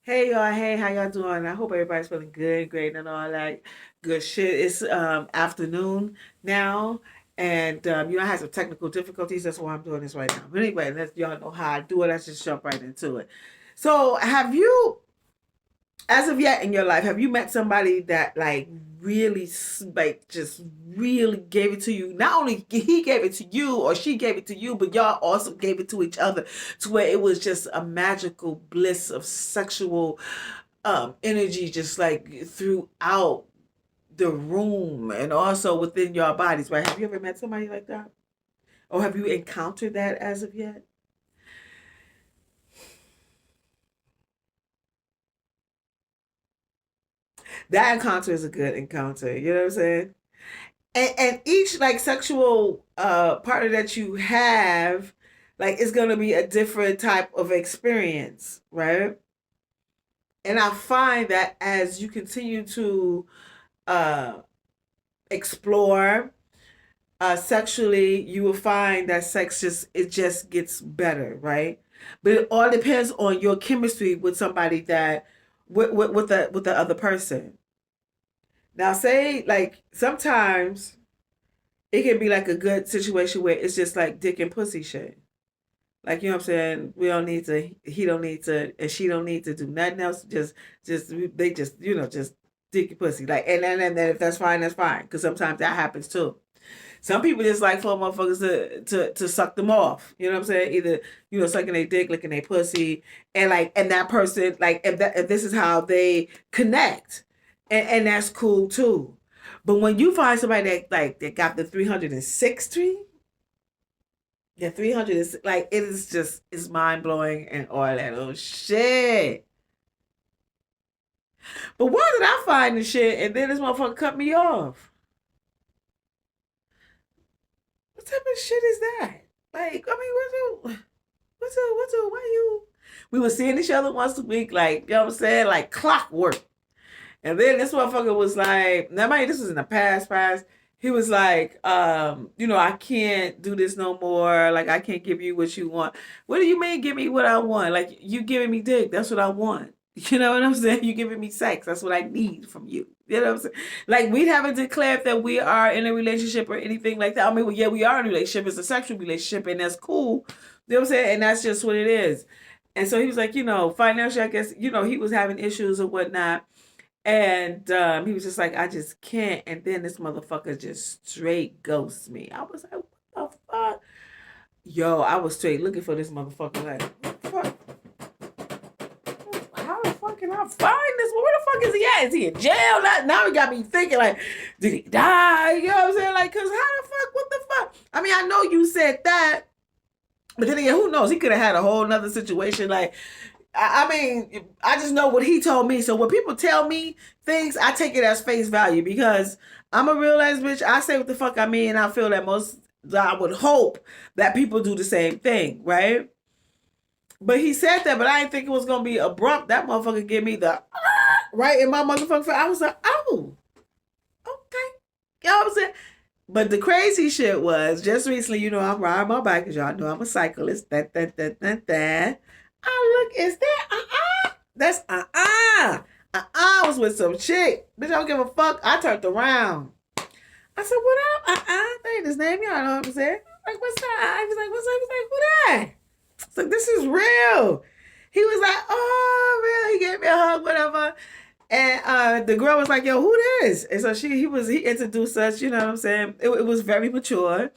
Hey y'all, hey, how y'all doing? I hope everybody's feeling good, great, and all that good shit. It's afternoon now, and I had some technical difficulties. That's why I'm doing this right now. But anyway, let y'all know how I do it. Let's just jump right into it. So, have you, as of yet in your life, have you met somebody that like really, like, just really gave it to you? Not only he gave it to you or she gave it to you, but y'all also gave it to each other, to where it was just a magical bliss of sexual energy just like throughout the room and also within your bodies, right? Have you ever met somebody like that? Or have you encountered that as of yet? That encounter is a good encounter. You know what I'm saying? And each like sexual partner that you have, like, is gonna be a different type of experience, right? And I find that as you continue to uh explore sexually, you will find that sex just gets better, right? But it all depends on your chemistry with somebody that with the other person. Now, say like sometimes it can be like a good situation where it's just like dick and pussy shit. Like, you know what I'm saying? We don't need to, he don't need to, and she don't need to do nothing else. Just they just just dick and pussy. Like, and then if that's fine, that's fine. Because sometimes that happens too. Some people just like for motherfuckers to suck them off. You know what I'm saying? Either sucking their dick, licking their pussy, and like and that person like if this is how they connect, and that's cool too. But when you find somebody that got the 360, the 300 is like it is just it's mind blowing and all that little shit. But why did I find the shit and then this motherfucker cut me off? What type of shit is that? Like, I mean, why you? We were seeing each other once a week, like, you know what I'm saying? Like clockwork. And then this motherfucker was like, now mind you, this was in the past. He was like, I can't do this no more. Like, I can't give you what you want. What do you mean give me what I want? Like, you giving me dick. That's what I want. You know what I'm saying? You giving me sex. That's what I need from you. You know what I'm saying? Like, we haven't declared that we are in a relationship or anything like that. I mean, well, yeah, we are in a relationship. It's a sexual relationship, and that's cool. You know what I'm saying? And that's just what it is. And so he was like, financially, I guess, he was having issues or whatnot. And he was just like, I just can't. And then this motherfucker just straight ghosts me. I was like, what the fuck? Yo, I was straight looking for this motherfucker. Like, what the fuck? How the fuck can I find this? Where the fuck is he at? Is he in jail? Now he got me thinking, like, did he die? You know what I'm saying? Like, because how the fuck? What the fuck? I mean, I know you said that. But then again, who knows? He could have had a whole nother situation. Like, I mean, I just know what he told me. So when people tell me things, I take it as face value because I'm a real ass bitch. I say what the fuck I mean, and I feel that I would hope that people do the same thing, right? But he said that, but I didn't think it was gonna be abrupt. That motherfucker gave me the right in my motherfucker. I was like, oh, okay, you know what I'm saying? But the crazy shit was just recently, I'm riding my bike because y'all know I'm a cyclist. I look, is that That's I was with some chick. Bitch, I don't give a fuck. I turned around. I said, what up? That ain't his name. Y'all know what I'm saying? Like, what's that? I was like, what's up? He was like, who that? It's like, this is real. He was like, oh, real. He gave me a hug, whatever. And the girl was like, yo, who this? And so he introduced us, you know what I'm saying? It was very mature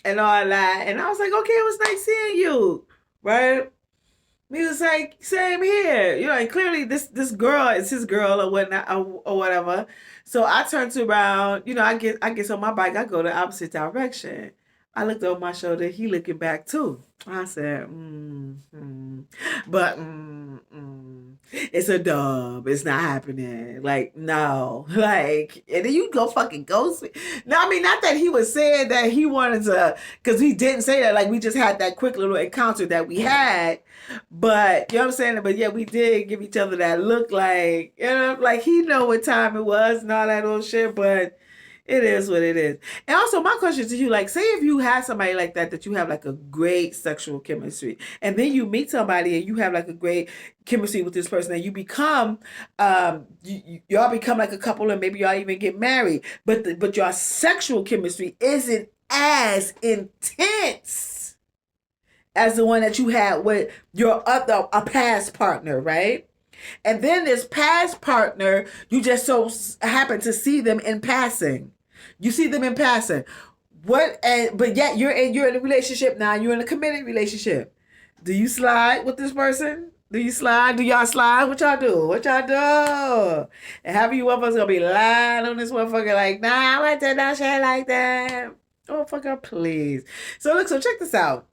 and all that. And I was like, okay, it was nice seeing you. Right? He was like, same here. And clearly this girl is his girl or whatnot or whatever. So I turned around, I get on my bike, I go the opposite direction. I looked over my shoulder, he looking back too. I said, but it's a dub. It's not happening. Like, no. Like, and then you go fucking ghost me. No, I mean, not that he was saying that he wanted to, because he didn't say that. Like, we just had that quick little encounter that we had. But, you know what I'm saying? But yeah, we did give each other that look like, like he know what time it was and all that old shit. But It is what it is. And also, my question to you, like, say if you have somebody like that you have like a great sexual chemistry, and then you meet somebody and you have like a great chemistry with this person, and you become, y'all become like a couple, and maybe y'all even get married, but your sexual chemistry isn't as intense as the one that you had with your other a past partner, right? And then this past partner, you just so happen to see them in passing. You see them in passing. What? And but yet you're in a relationship now. You're in a committed relationship. Do you slide with this person? Do you slide? Do y'all slide? What y'all do? What y'all do? And half of you motherfuckers gonna be lying on this motherfucker like, nah, I did not shit like that. Oh, fucker, please. So look, so check this out.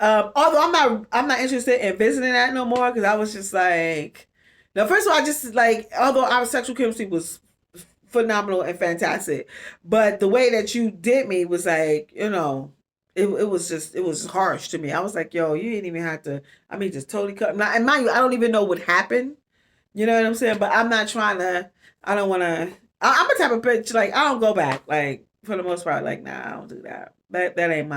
Although I'm not interested in visiting that no more because I was just like, now first of all, I just like, although our sexual chemistry was phenomenal and fantastic, but the way that you did me was like, it was harsh to me. I was like, yo, you didn't even have to. I mean, just totally cut. Now, and mind you, I don't even know what happened. You know what I'm saying? But I'm not trying to. I don't want to. I'm a type of bitch like I don't go back. Like for the most part, like nah, I don't do that. That ain't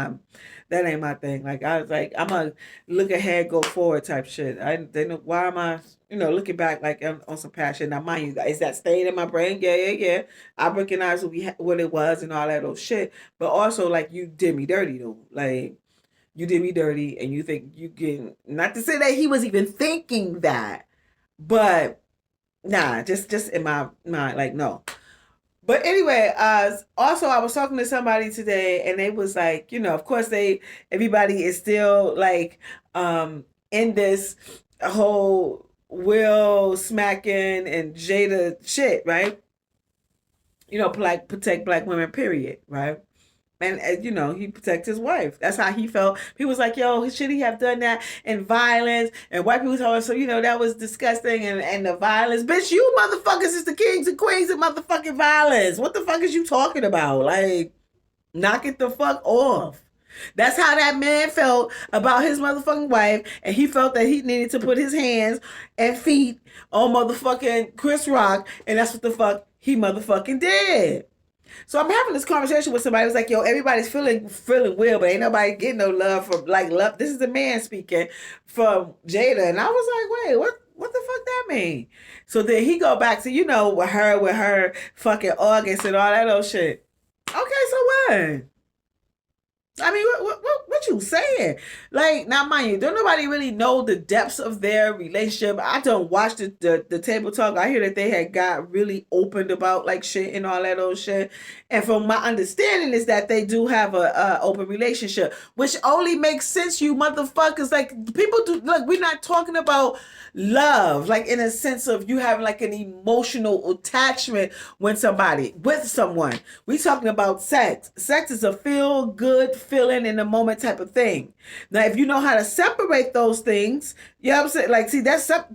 my thing. Like I was like, I'm a look ahead, go forward type shit. They know why am I, looking back like on some passion. Now, mind you, is that staying in my brain? Yeah. I recognize what it was and all that old shit. But also, like you did me dirty though. Like you did me dirty, and you think you can not to say that he was even thinking that, but nah, just in my mind, like no. But anyway, also I was talking to somebody today, and they was like, of course everybody is still like, in this whole Will smacking and Jada shit, right? Like protect black women, period, right? And he protect his wife. That's how he felt. He was like, yo, should he have done that? And violence, and white people told him, so that was disgusting, and the violence. Bitch, you motherfuckers is the kings and queens of motherfucking violence. What the fuck is you talking about? Like, knock it the fuck off. That's how that man felt about his motherfucking wife, and he felt that he needed to put his hands and feet on motherfucking Chris Rock, and that's what the fuck he motherfucking did. So I'm having this conversation with somebody who's like, yo, everybody's feeling Will, but ain't nobody getting no love from like love. This is the man speaking from Jada. And I was like, wait, what the fuck that mean? So then he go back to, with her fucking August and all that old shit. Okay, so what? I mean, what you saying? Like, now, mind you, don't nobody really know the depths of their relationship. I don't watch the table talk. I hear that they had got really opened about like shit and all that old shit. And from my understanding is that they do have a open relationship, which only makes sense, you motherfuckers. Like, people do, look, we're not talking about love, like in a sense of you having like an emotional attachment with someone. We talking about sex. Sex is a feel good feeling in the moment type of thing. Now, if you know how to separate those things, you know what I'm saying? Like, see,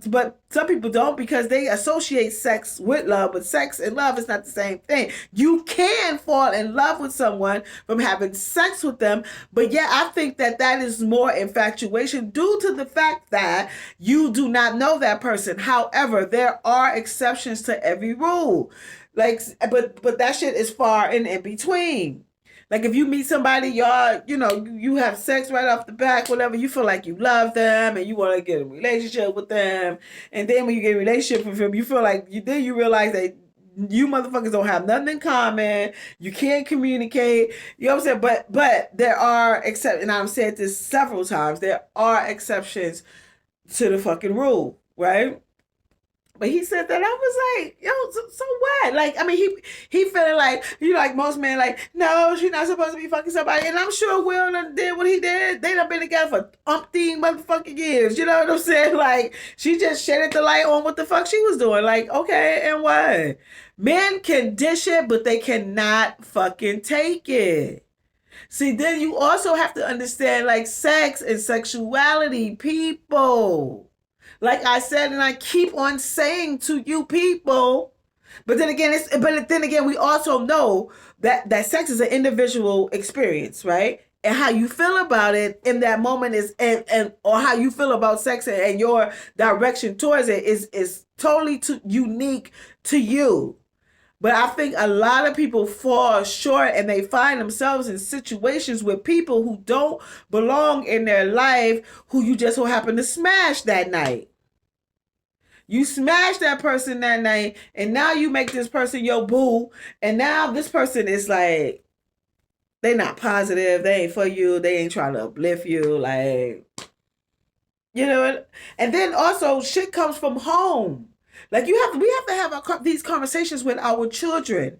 but some people don't because they associate sex with love, but sex and love is not the same thing. You can fall in love with someone from having sex with them, but yeah, I think that is more infatuation due to the fact that you do not know that person. However, there are exceptions to every rule. Like, but that shit is far in between. Like if you meet somebody, y'all, you have sex right off the back, whatever, you feel like you love them and you want to get a relationship with them. And then when you get a relationship with them, you feel like you realize that you motherfuckers don't have nothing in common. You can't communicate. You know what I'm saying? But there are exceptions, and I've said this several times, there are exceptions to the fucking rule, right? But he said that I was like, yo, so what? Like, I mean, he feeling like, like most men, like, no, she's not supposed to be fucking somebody. And I'm sure Will did what he did. They done been together for umpteen motherfucking years. You know what I'm saying? Like, she just shedded the light on what the fuck she was doing. Like, okay, and what? Men can dish it, but they cannot fucking take it. See, then you also have to understand, like, sex and sexuality, people. Like I said, and I keep on saying to you people, but then again, we also know that sex is an individual experience, right? And how you feel about it in that moment is, and or how you feel about sex and your direction towards it is totally unique to you. But I think a lot of people fall short and they find themselves in situations with people who don't belong in their life, who you just so happen to smash that night. You smash that person that night, and now you make this person your boo, and now this person is like, they not positive, they ain't for you, they ain't trying to uplift you, like, you know. And then also shit comes from home. Like we have to have these conversations with our children.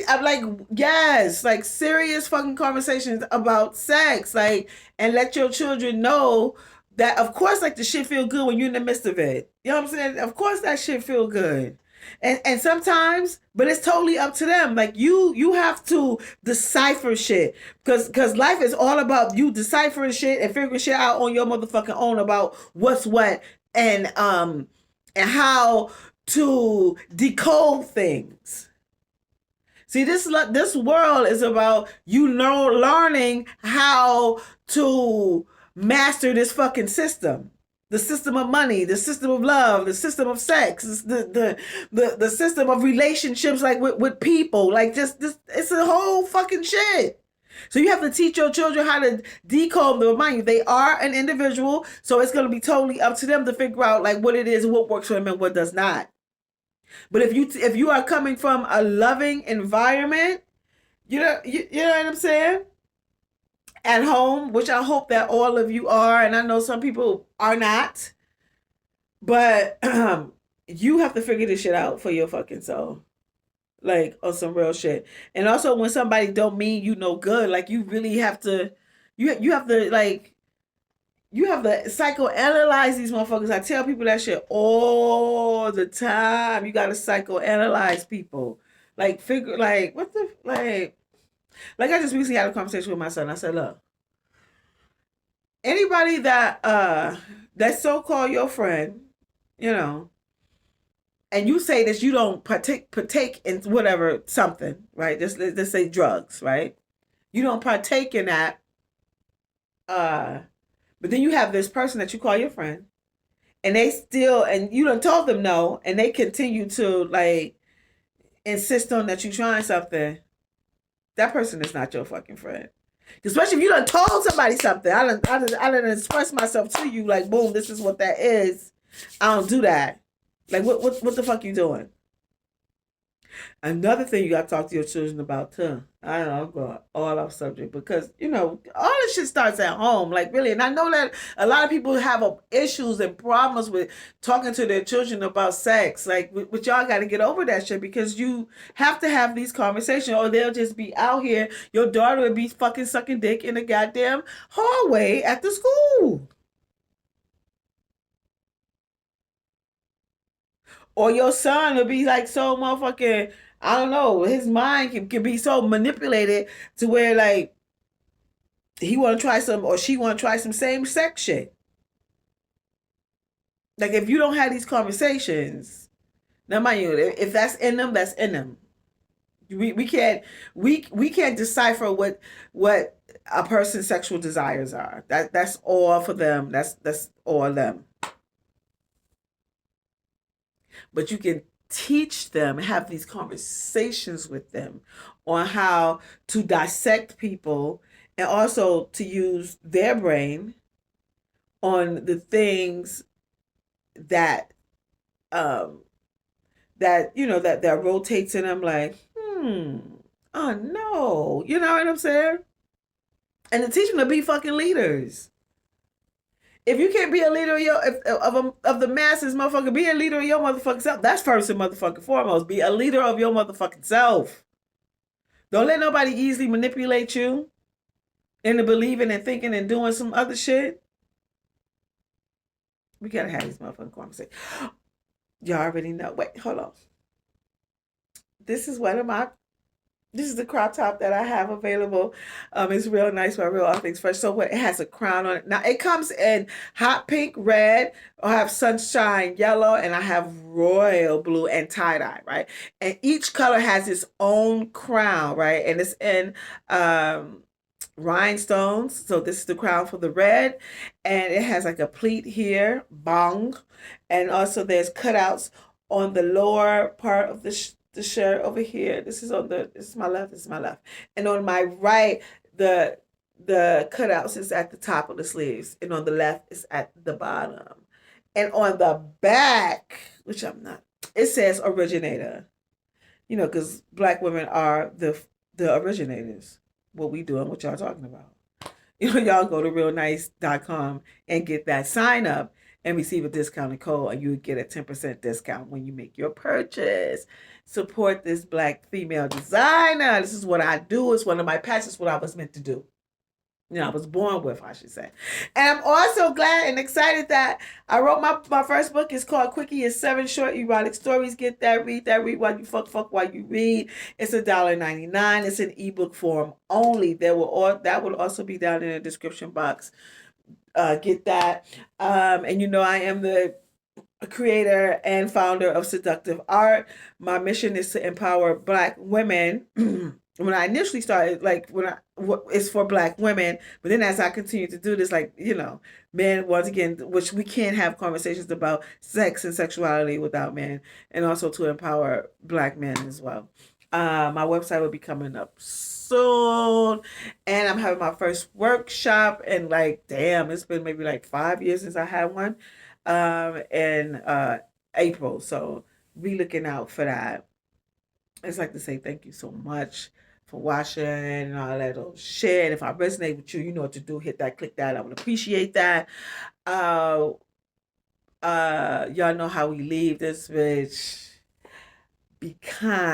I'm like, yes, like serious fucking conversations about sex, like, and let your children know that of course, like, the shit feel good when you're in the midst of it. You know what I'm saying? Of course that shit feel good. And sometimes, but it's totally up to them. Like you have to decipher shit, because life is all about you deciphering shit and figuring shit out on your motherfucking own about what's what, and how to decode things. See, this world is about you learning how to master this fucking system. The system of money, the system of love, the system of sex, the system of relationships, like with people, like just this. It's a whole fucking shit. So you have to teach your children how to decode them. Remind you, they are an individual, so it's going to be totally up to them to figure out like what it is, what works for them, and what does not. But if you are coming from a loving environment, you know what I'm saying, at home, which I hope that all of you are, and I know some people are not, but you have to figure this shit out for your fucking soul, like on some real shit. And also, when somebody don't mean you no good, like you really have to, you have to like you have to psychoanalyze these motherfuckers. I tell people that shit all the time. You gotta psychoanalyze people. Like figure like what the like I just recently had a conversation with my son. I said, look, anybody that so called your friend, you know, and you say that you don't partake in whatever something, right? Just let's say drugs, right? You don't partake in that, uh, but then you have this person that you call your friend, and they still, and you done told them no, and they continue to like insist on that you trying something. That person is not your fucking friend. Especially if you done told somebody something. I done express myself to you like, boom, this is what that is. I don't do that. Like, what the fuck you doing? Another thing you got to talk to your children about too. I don't know, I'm going all off subject because you know all this shit starts at home, like really. And I know that a lot of people have issues and problems with talking to their children about sex. Like, but y'all got to get over that shit because you have to have these conversations, or they'll just be out here. Your daughter would be fucking sucking dick in the goddamn hallway at the school. Or your son will be like so motherfucking, I don't know, his mind can be so manipulated to where like he want to try some, or she want to try some same sex shit. Like if you don't have these conversations, now mind you, if that's in them, that's in them. We can't we can't decipher what a person's sexual desires are. That's all for them. That's all them. But you can teach them, have these conversations with them on how to dissect people, and also to use their brain on the things that um that rotates in them, like oh no, you know what I'm saying, and to teach them to be fucking leaders. If you can't be a leader of of the masses, motherfucker, be a leader of your motherfucking self. That's first and motherfucking foremost. Be a leader of your motherfucking self. Don't let nobody easily manipulate you into believing and thinking and doing some other shit. We gotta have these motherfucking conversations. Y'all already know. Wait, hold on. This is one of my This is the crop top that I have available. It's real nice by Real All Things Fresh. So what? It has a crown on it. Now it comes in hot pink, red. I have sunshine yellow, and I have royal blue and tie dye. Right, and each color has its own crown. Right, and it's in rhinestones. So this is the crown for the red, and it has like a pleat here, bong, and also there's cutouts on the lower part of the shirt over here. This is my left, this is my left. And on my right, the the cutouts is at the top of the sleeves. And on the left is at the bottom. And on the back, which I'm not, it says originator. You know, because black women are the originators. What we do and what y'all talking about. You know, y'all go to realnice.com and get that sign up and receive a discounted code, and you get a 10% discount when you make your purchase. Support this black female designer. This is what I do. It's one of my passions, what I was meant to do. You know, I was born with, I should say. And I'm also glad and excited that I wrote my first book. It's called Quickie. It's 7 short erotic stories. Get that, read while you fuck while you read. It's $1.99. It's in ebook form only. That will also be down in the description box. Get that. And you know, I am the creator and founder of Seductive Art. My mission is to empower black women. When I initially started, it's for black women, but then as I continue to do this, like, you know, men, once again, which we can't have conversations about sex and sexuality without men, and also to empower black men as well. My website will be coming up soon, and I'm having my first workshop, and like, damn, it's been maybe like 5 years since I had one, in April, so be looking out for that. I just like to say thank you so much for watching and all that old shit. If I resonate with you, you know what to do. Hit that, click that. I would appreciate that. Uh, y'all know how we leave this bitch. Be kind.